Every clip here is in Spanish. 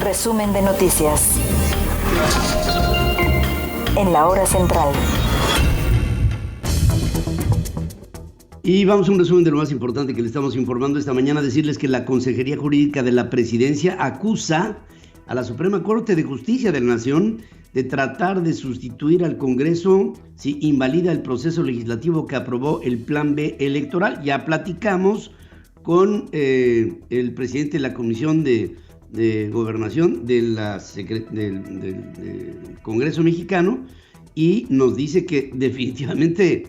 Resumen de noticias. En la hora central. Y vamos a un resumen de lo más importante que le estamos informando esta mañana. Decirles que la Consejería Jurídica de la Presidencia acusa a la Suprema Corte de Justicia de la Nación de tratar de sustituir al Congreso si invalida el proceso legislativo que aprobó el Plan B electoral. Ya platicamos con el presidente de la Comisión de Gobernación del Congreso mexicano y nos dice que definitivamente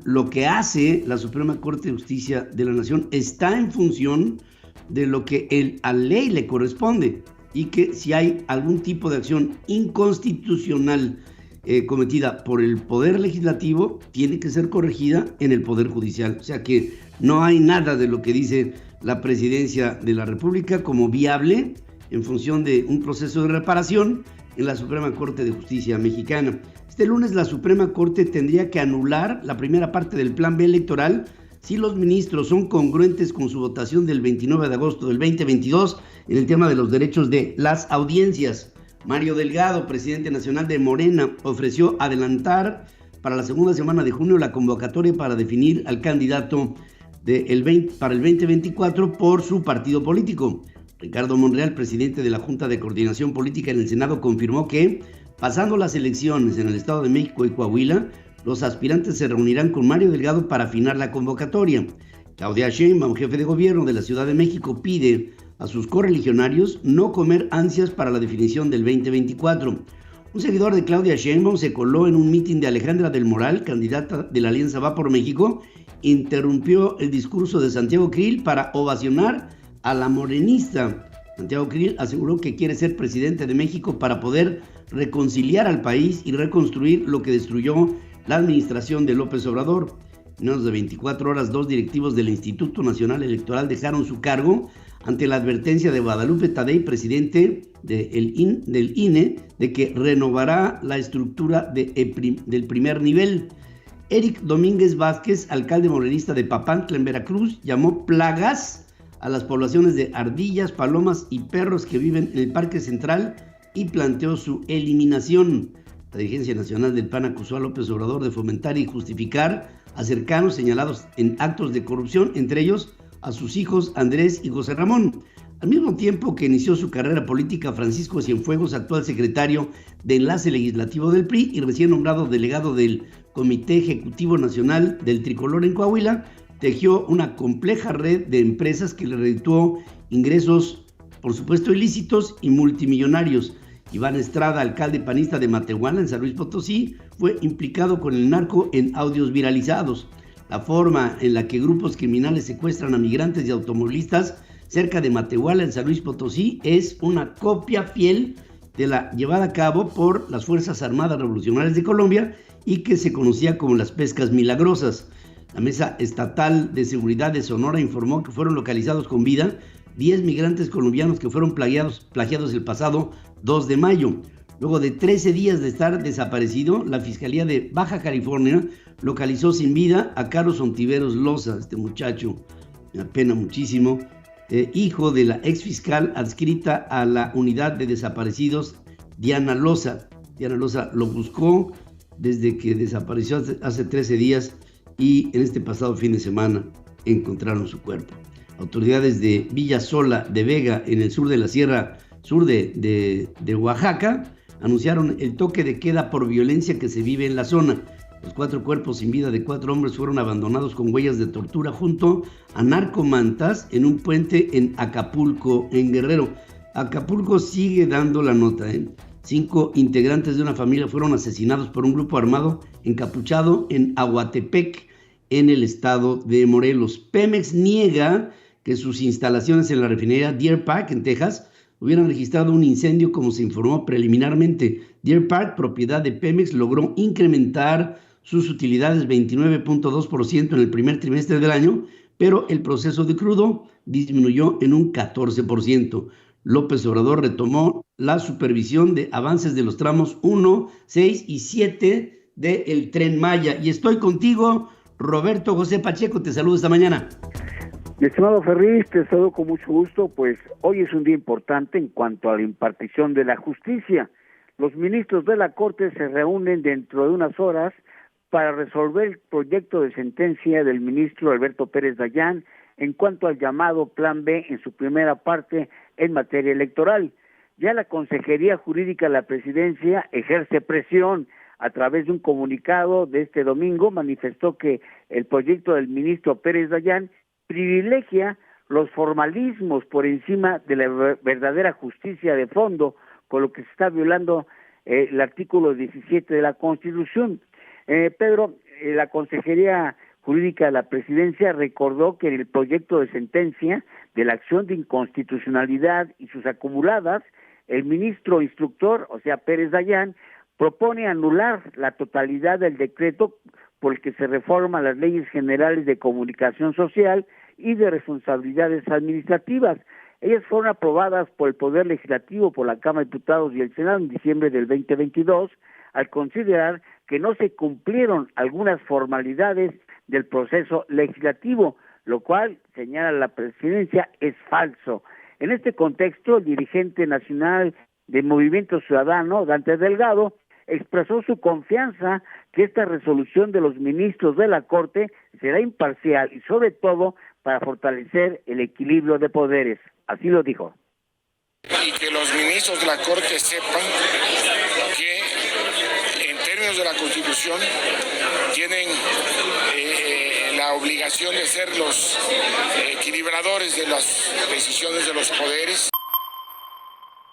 lo que hace la Suprema Corte de Justicia de la Nación está en función de lo que a ley le corresponde y que si hay algún tipo de acción inconstitucional cometida por el Poder Legislativo, tiene que ser corregida en el Poder Judicial. O sea que no hay nada de lo que dice la Presidencia de la República como viable en función de un proceso de reparación en la Suprema Corte de Justicia mexicana. Este lunes la Suprema Corte tendría que anular la primera parte del Plan B electoral si los ministros son congruentes con su votación del 29 de agosto del 2022 en el tema de los derechos de las audiencias. Mario Delgado, presidente nacional de Morena, ofreció adelantar para la segunda semana de junio la convocatoria para definir al candidato para el 2024 por su partido político. Ricardo Monreal, presidente de la Junta de Coordinación Política en el Senado, confirmó que, pasando las elecciones en el Estado de México y Coahuila, los aspirantes se reunirán con Mario Delgado para afinar la convocatoria. Claudia Sheinbaum, jefe de gobierno de la Ciudad de México, pide a sus correligionarios no comer ansias para la definición del 2024. Un seguidor de Claudia Sheinbaum se coló en un mitin de Alejandra del Moral, candidata de la Alianza Va por México, interrumpió el discurso de Santiago Krill para ovacionar a la morenista. Santiago Krill aseguró que quiere ser presidente de México para poder reconciliar al país y reconstruir lo que destruyó la administración de López Obrador. En menos de 24 horas, 2 directivos del Instituto Nacional Electoral dejaron su cargo ante la advertencia de Guadalupe Tadei, presidente del INE, de que renovará la estructura del primer nivel. Eric Domínguez Vázquez, alcalde morenista de Papantla, en Veracruz, llamó plagas a las poblaciones de ardillas, palomas y perros que viven en el Parque Central y planteó su eliminación. La dirigencia nacional del PAN acusó a López Obrador de fomentar y justificar a cercanos señalados en actos de corrupción, entre ellos a sus hijos Andrés y José Ramón. Al mismo tiempo que inició su carrera política, Francisco Cienfuegos, actual secretario de Enlace Legislativo del PRI y recién nombrado delegado del Comité Ejecutivo Nacional del Tricolor en Coahuila, tejió una compleja red de empresas que le redituó ingresos, por supuesto, ilícitos y multimillonarios. Iván Estrada, alcalde panista de Matehuala, en San Luis Potosí, fue implicado con el narco en audios viralizados. La forma en la que grupos criminales secuestran a migrantes y automovilistas cerca de Matehuala, en San Luis Potosí, es una copia fiel de la llevada a cabo por las Fuerzas Armadas Revolucionarias de Colombia y que se conocía como las pescas milagrosas. La Mesa Estatal de Seguridad de Sonora informó que fueron localizados con vida 10 migrantes colombianos que fueron plagiados el pasado 2 de mayo. Luego de 13 días de estar desaparecido, la Fiscalía de Baja California localizó sin vida a Carlos Ontiveros Loza, este muchacho, me apena muchísimo, hijo de la exfiscal adscrita a la unidad de desaparecidos, Diana Loza. Diana Loza lo buscó desde que desapareció hace 13 días y en este pasado fin de semana encontraron su cuerpo. Autoridades de Villa Sola de Vega, en el sur de la Sierra Sur de Oaxaca, anunciaron el toque de queda por violencia que se vive en la zona. Los 4 cuerpos sin vida de 4 hombres fueron abandonados con huellas de tortura junto a narcomantas en un puente en Acapulco, en Guerrero. Acapulco sigue dando la nota, 5 integrantes de una familia fueron asesinados por un grupo armado encapuchado en Aguatepec, en el estado de Morelos. Pemex niega que sus instalaciones en la refinería Deer Park, en Texas, hubieran registrado un incendio como se informó preliminarmente. Deer Park, propiedad de Pemex, logró incrementar sus utilidades 29.2% en el primer trimestre del año, pero el proceso de crudo disminuyó en un 14%. López Obrador retomó la supervisión de avances de los tramos 1, 6 y 7 del Tren Maya. Y estoy contigo, Roberto José Pacheco, te saludo esta mañana. Mi estimado Ferriz, te saludo con mucho gusto, pues hoy es un día importante en cuanto a la impartición de la justicia. Los ministros de la Corte se reúnen dentro de unas horas para resolver el proyecto de sentencia del ministro Alberto Pérez Dayán en cuanto al llamado Plan B en su primera parte en materia electoral. Ya la Consejería Jurídica de la Presidencia ejerce presión. A través de un comunicado de este domingo manifestó que el proyecto del ministro Pérez Dayán privilegia los formalismos por encima de la verdadera justicia de fondo, con lo que se está violando el artículo 17 de la Constitución. Pedro, la Consejería Jurídica de la Presidencia recordó que en el proyecto de sentencia de la acción de inconstitucionalidad y sus acumuladas, el ministro instructor, o sea, Pérez Dayán, propone anular la totalidad del decreto por el que se reforman las leyes generales de comunicación social y de responsabilidades administrativas. Ellas fueron aprobadas por el Poder Legislativo, por la Cámara de Diputados y el Senado en diciembre del 2022, al considerar que no se cumplieron algunas formalidades del proceso legislativo, lo cual, señala la Presidencia, es falso. En este contexto, el dirigente nacional del Movimiento Ciudadano, Dante Delgado, expresó su confianza que esta resolución de los ministros de la Corte será imparcial y sobre todo para fortalecer el equilibrio de poderes. Así lo dijo. Y que los ministros de la Corte sepan que en términos de la Constitución tienen la obligación de ser los equilibradores de las decisiones de los poderes.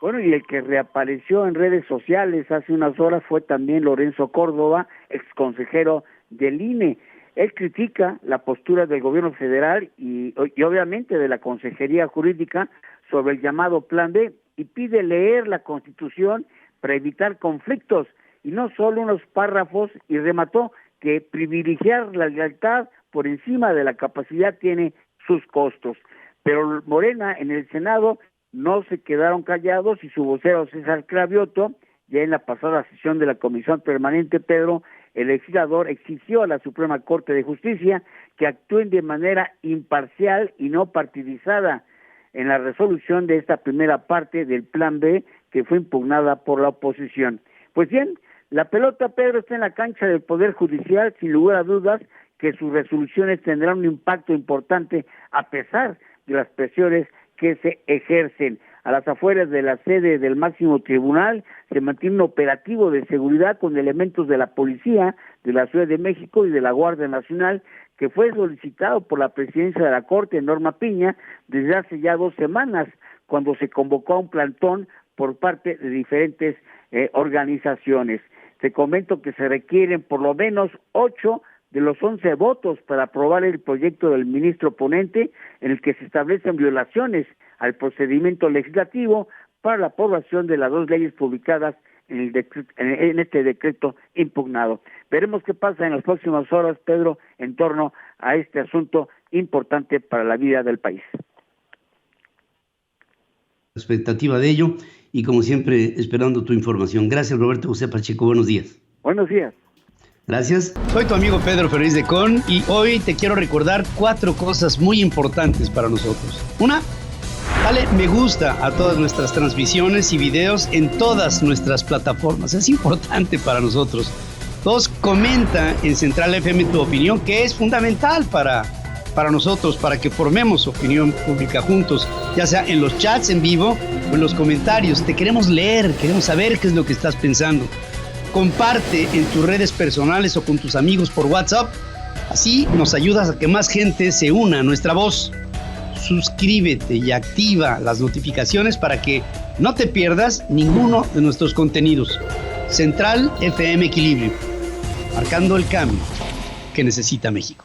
Bueno, y el que reapareció en redes sociales hace unas horas fue también Lorenzo Córdoba, exconsejero del INE. Él critica la postura del gobierno federal y obviamente de la Consejería Jurídica sobre el llamado Plan B y pide leer la Constitución para evitar conflictos y no solo unos párrafos, y remató que privilegiar la lealtad por encima de la capacidad tiene sus costos. Pero Morena en el Senado no se quedaron callados y su vocero César Cravioto, ya en la pasada sesión de la Comisión Permanente, Pedro, el legislador exigió a la Suprema Corte de Justicia que actúen de manera imparcial y no partidizada en la resolución de esta primera parte del Plan B que fue impugnada por la oposición. Pues bien, la pelota, Pedro, está en la cancha del Poder Judicial, sin lugar a dudas que sus resoluciones tendrán un impacto importante a pesar de las presiones que se ejercen. A las afueras de la sede del máximo tribunal se mantiene un operativo de seguridad con elementos de la policía de la Ciudad de México y de la Guardia Nacional, que fue solicitado por la presidencia de la Corte, Norma Piña, desde hace ya 2 semanas, cuando se convocó a un plantón por parte de diferentes organizaciones. Te comento que se requieren por lo menos 8 de los 11 votos para aprobar el proyecto del ministro ponente, en el que se establecen violaciones al procedimiento legislativo para la aprobación de las 2 leyes publicadas en este decreto impugnado. Veremos qué pasa en las próximas horas, Pedro, en torno a este asunto importante para la vida del país. Expectativa de ello y, como siempre, esperando tu información. Gracias, Roberto José Pacheco. Buenos días. Buenos días. Gracias. Soy tu amigo Pedro Ferriz de Con y hoy te quiero recordar 4 cosas muy importantes para nosotros. 1, dale me gusta a todas nuestras transmisiones y videos en todas nuestras plataformas. Es importante para nosotros. 2, comenta en Central FM tu opinión, que es fundamental para nosotros, para que formemos opinión pública juntos, ya sea en los chats en vivo o en los comentarios. Te queremos leer, queremos saber qué es lo que estás pensando. Comparte en tus redes personales o con tus amigos por WhatsApp. Así nos ayudas a que más gente se una a nuestra voz. Suscríbete y activa las notificaciones para que no te pierdas ninguno de nuestros contenidos. Central FM Equilibrio, marcando el cambio que necesita México.